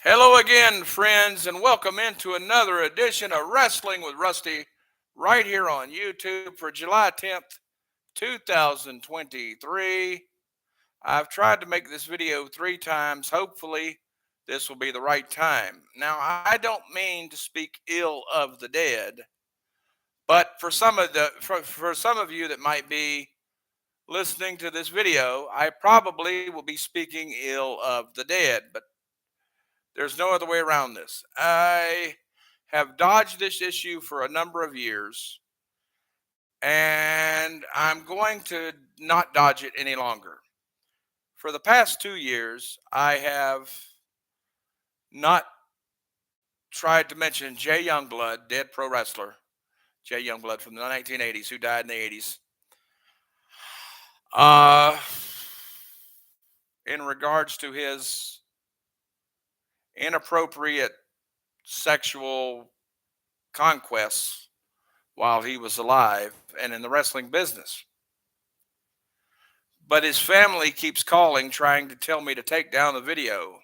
Hello again, friends, and welcome into another edition of Wrestling with Rusty right here on YouTube for July 10th, 2023. I've tried to make this video 3 times. Hopefully, this will be the right time. Now, I don't mean to speak ill of the dead, but for some of you that might be listening to this video, I probably will be speaking ill of the dead, but there's no other way around this. I have dodged this issue for a number of years, and I'm going to not dodge it any longer. For the past 2 years, I have not tried to mention Jay Youngblood, dead pro wrestler, Jay Youngblood from the 1980s, who died in the 80s, uh, in regards to his inappropriate sexual conquests while he was alive and in the wrestling business. But his family keeps calling, trying to tell me to take down the video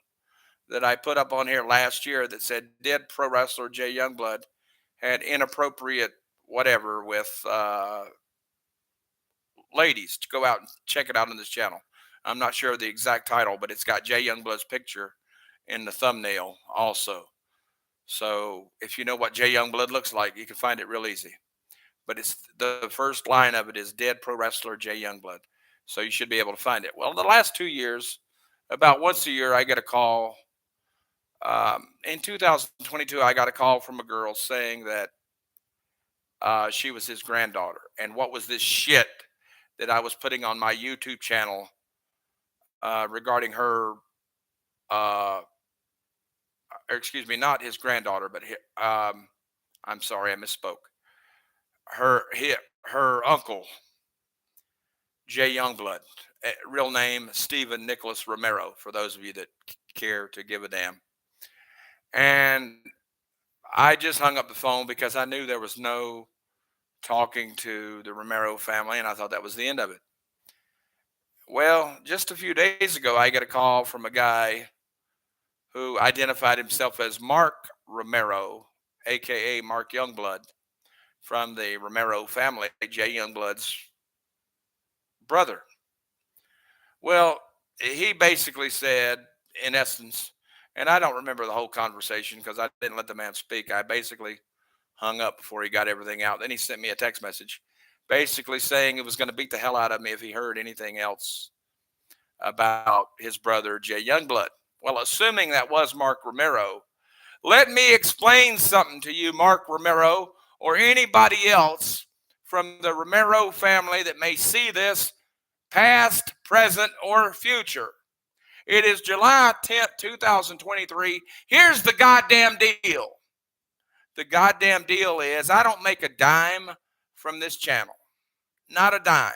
that I put up on here last year that said dead pro wrestler Jay Youngblood had inappropriate whatever with ladies. To go out and check it out on this channel. I'm not sure of the exact title, but it's got Jay Youngblood's picture in the thumbnail also. So if you know what Jay Youngblood looks like, you can find it real easy. But it's the first line of it is dead pro wrestler Jay Youngblood. So you should be able to find it. Well, the last 2 years, about once a year, I get a call. In 2022, I got a call from a girl saying that she was his granddaughter. And what was this shit that I was putting on my YouTube channel regarding her, excuse me, not his granddaughter, but I'm sorry, I misspoke. Her uncle, Jay Youngblood, real name Stephen Nicholas Romero, for those of you that care to give a damn. And I just hung up the phone because I knew there was no talking to the Romero family, and I thought that was the end of it. Well, just a few days ago, I get a call from a guy who identified himself as Mark Romero, aka Mark Youngblood, from the Romero family, Jay Youngblood's brother. Well, he basically said, in essence, and I don't remember the whole conversation because I didn't let the man speak. I basically hung up before he got everything out. Then he sent me a text message basically saying it was going to beat the hell out of me if he heard anything else about his brother, Jay Youngblood. Well, assuming that was Mark Romero, let me explain something to you, Mark Romero, or anybody else from the Romero family that may see this, past, present, or future. It is July 10th, 2023. Here's the goddamn deal. The goddamn deal is I don't make a dime from this channel. Not a dime.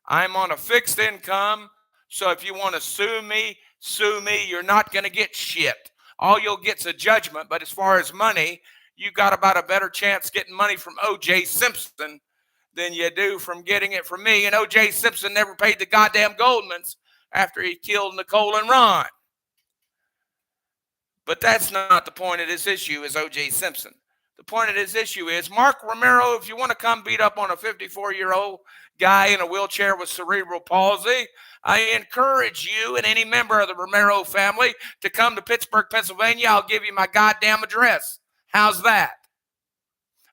I'm on a fixed income, so if you want to sue me, sue me. You're not going to get shit. All you'll get's a judgment, but as far as money, you got about a better chance getting money from O.J. Simpson than you do from getting it from me. And O.J. Simpson never paid the goddamn Goldmans after he killed Nicole and Ron. But that's not the point of this issue, is O.J. Simpson. The point of this issue is, Mark Romero, if you want to come beat up on a 54-year-old guy in a wheelchair with cerebral palsy, I encourage you and any member of the Romero family to come to Pittsburgh, Pennsylvania. I'll give you my goddamn address. How's that?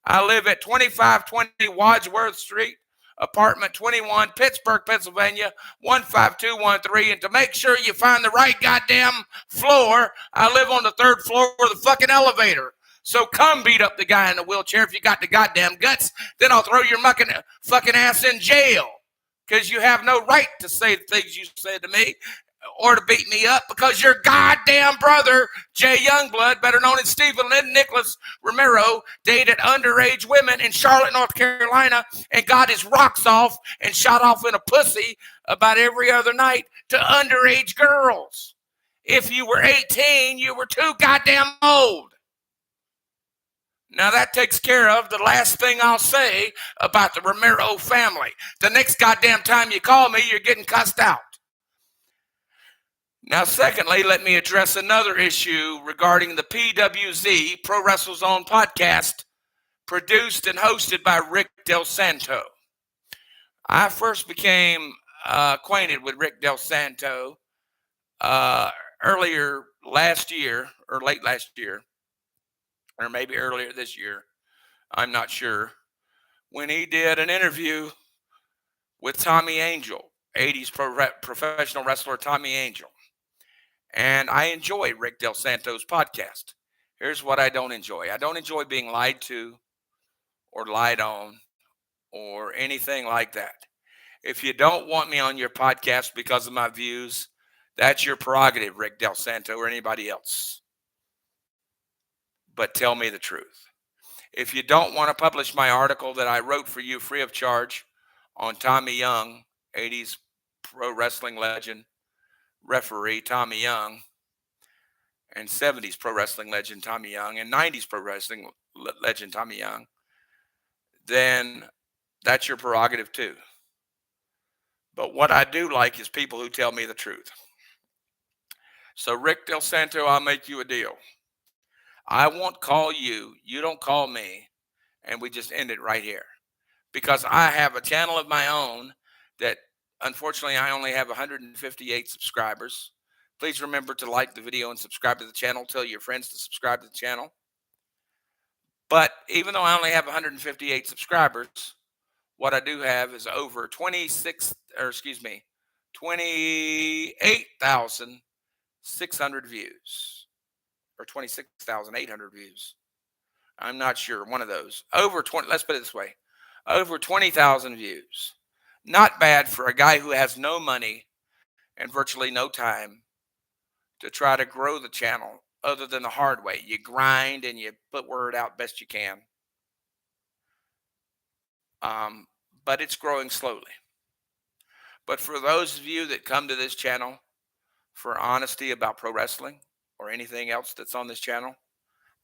I live at 2520 Wadsworth Street, apartment 21, Pittsburgh, Pennsylvania, 15213. And to make sure you find the right goddamn floor, I live on the 3rd floor of the fucking elevator. So come beat up the guy in the wheelchair if you got the goddamn guts. Then I'll throw your fucking ass in jail because you have no right to say the things you said to me or to beat me up because your goddamn brother, Jay Youngblood, better known as Stephen Nicholas Romero, dated underage women in Charlotte, North Carolina, and got his rocks off and shot off in a pussy about every other night to underage girls. If you were 18, you were too goddamn old. Now that takes care of the last thing I'll say about the Romero family. The next goddamn time you call me, you're getting cussed out. Now, secondly, let me address another issue regarding the PWZ Pro Wrestle Zone podcast, produced and hosted by Rick Del Santo. I first became acquainted with Rick Del Santo uh, earlier last year, or late last year, or maybe earlier this year. I'm not sure. When he did an interview with Tommy Angel, 80s professional wrestler Tommy Angel. And I enjoy Rick Del Santo's podcast. Here's what I don't enjoy: I don't enjoy being lied to or lied on or anything like that. If you don't want me on your podcast because of my views, that's your prerogative, Rick Del Santo or anybody else. But tell me the truth. If you don't want to publish my article that I wrote for you free of charge on Tommy Young, 80s pro wrestling legend, referee Tommy Young, and 70s pro wrestling legend Tommy Young, and 90s pro wrestling legend Tommy Young, then that's your prerogative too. But what I do like is people who tell me the truth. So, Rick Del Santo, I'll make you a deal. I won't call you, you don't call me, and we just end it right here. Because I have a channel of my own that, unfortunately, I only have 158 subscribers. Please remember to like the video and subscribe to the channel. Tell your friends to subscribe to the channel. But even though I only have 158 subscribers, what I do have is over 28,600 views, or 26,800 views. I'm not sure, one of those. Over 20, let's put it this way, over 20,000 views. Not bad for a guy who has no money and virtually no time to try to grow the channel other than the hard way. You grind and you put word out best you can. But it's growing slowly. But for those of you that come to this channel for honesty about pro wrestling or anything else that's on this channel,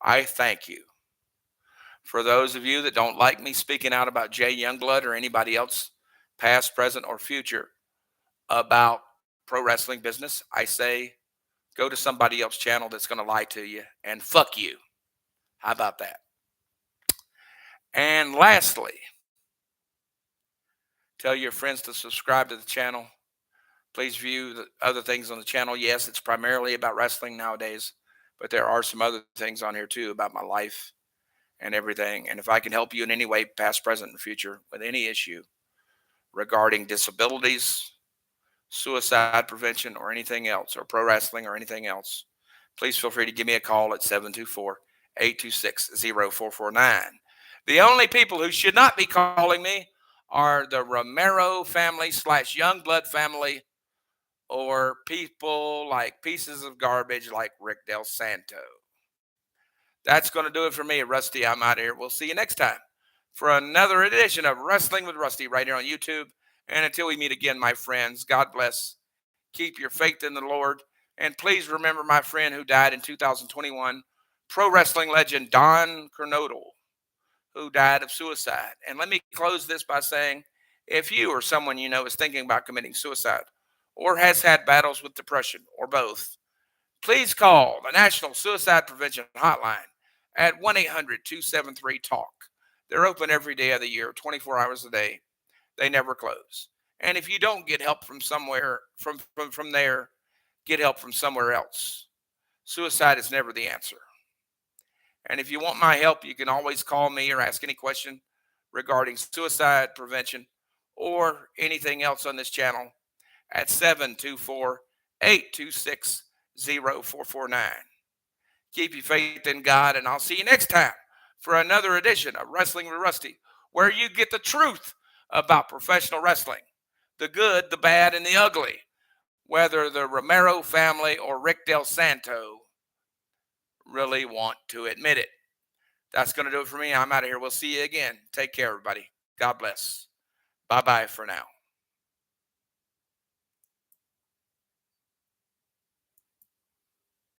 I thank you. For those of you that don't like me speaking out about Jay Youngblood or anybody else, past, present, or future, about pro wrestling business, I say go to somebody else's channel that's going to lie to you, and fuck you. How about that? And lastly, tell your friends to subscribe to the channel. Please view the other things on the channel. Yes, it's primarily about wrestling nowadays, but there are some other things on here too about my life and everything. And if I can help you in any way, past, present, and future, with any issue regarding disabilities, suicide prevention, or anything else, or pro wrestling or anything else, please feel free to give me a call at 724-826-0449. The only people who should not be calling me are the Romero family / Youngblood family, or people like pieces of garbage like Rick Del Santo. That's going to do it for me, Rusty. I'm out of here. We'll see you next time for another edition of Wrestling with Rusty right here on YouTube. And until we meet again, my friends, God bless. Keep your faith in the Lord. And please remember my friend who died in 2021, pro wrestling legend Don Kernodle, who died of suicide. And let me close this by saying, if you or someone you know is thinking about committing suicide or has had battles with depression or both, please call the National Suicide Prevention Hotline at 1-800-273-TALK. They're open every day of the year, 24 hours a day. They never close. And if you don't get help from somewhere, from there, get help from somewhere else. Suicide is never the answer. And if you want my help, you can always call me or ask any question regarding suicide prevention or anything else on this channel at 724-826-0449. Keep your faith in God, and I'll see you next time for another edition of Wrestling with Rusty, where you get the truth about professional wrestling, the good, the bad, and the ugly, whether the Romero family or Rick Del Santo really want to admit it. That's going to do it for me. I'm out of here. We'll see you again. Take care, everybody. God bless. Bye-bye for now.